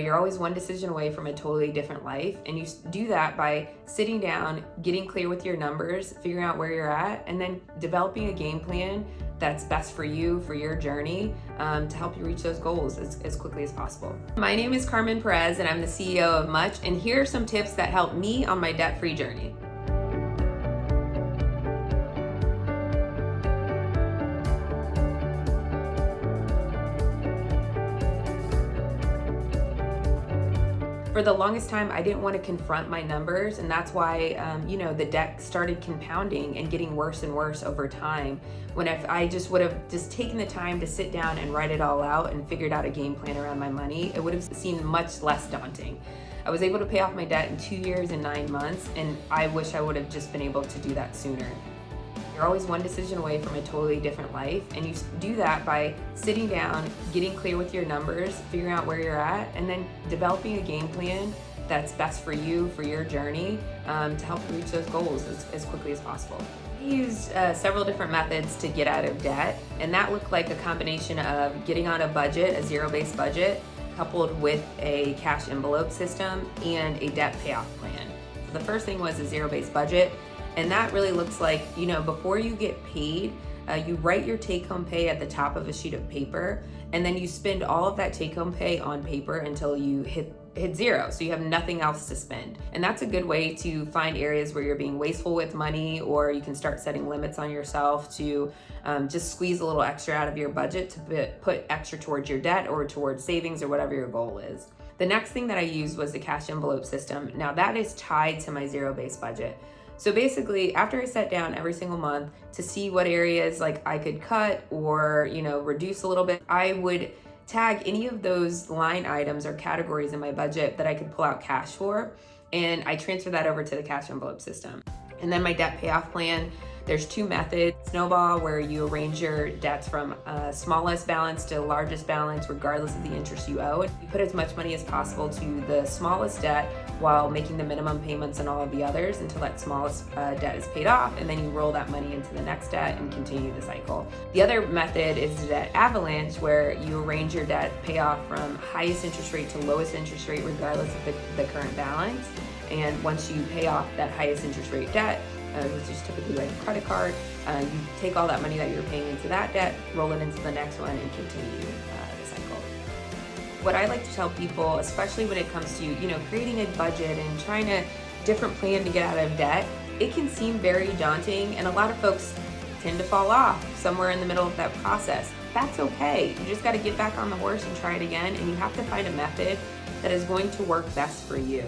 you're always one decision away from a totally different life. And you do that by sitting down, getting clear with your numbers, figuring out where you're at, and then developing a game plan that's best for you, for your journey, to help you reach those goals as quickly as possible. My name is Carmen Perez, and I'm the CEO of Much, and here are some tips that help me on my debt-free journey. For the longest time, I didn't want to confront my numbers, and that's why, the debt started compounding and getting worse and worse over time. When if I just would have just taken the time to sit down and write it all out and figured out a game plan around my money, it would have seemed much less daunting. I was able to pay off my debt in 2 years and 9 months, and I wish I would have just been able to do that sooner. You're always one decision away from a totally different life, and you do that by sitting down, getting clear with your numbers, figuring out where you're at, and then developing a game plan that's best for you, for your journey, to help you reach those goals as quickly as possible. I used several different methods to get out of debt, and that looked like a combination of getting on a budget, a zero-based budget, coupled with a cash envelope system and a debt payoff plan. The first thing was a zero-based budget. And that really looks like, before you get paid, you write your take-home pay at the top of a sheet of paper, and then you spend all of that take-home pay on paper until you hit zero, so you have nothing else to spend. And that's a good way to find areas where you're being wasteful with money, or you can start setting limits on yourself to just squeeze a little extra out of your budget to put extra towards your debt or towards savings or whatever your goal is. The next thing that I used was the cash envelope system. Now that is tied to my zero-based budget. So basically, after I sat down every single month to see what areas like I could cut or, reduce a little bit, I would tag any of those line items or categories in my budget that I could pull out cash for, and I transfer that over to the cash envelope system. And then my debt payoff plan, there's 2 methods. Snowball, where you arrange your debts from smallest balance to largest balance, regardless of the interest you owe. You put as much money as possible to the smallest debt while making the minimum payments on all of the others until that smallest debt is paid off, and then you roll that money into the next debt and continue the cycle. The other method is the debt avalanche, where you arrange your debt payoff from highest interest rate to lowest interest rate, regardless of the current balance. And once you pay off that highest interest rate debt, which is typically like a credit card, you take all that money that you're paying into that debt, roll it into the next one, and continue the cycle. What I like to tell people, especially when it comes to creating a budget and trying a different plan to get out of debt, it can seem very daunting, and a lot of folks tend to fall off somewhere in the middle of that process. That's okay. You just got to get back on the horse and try it again, and you have to find a method that is going to work best for you.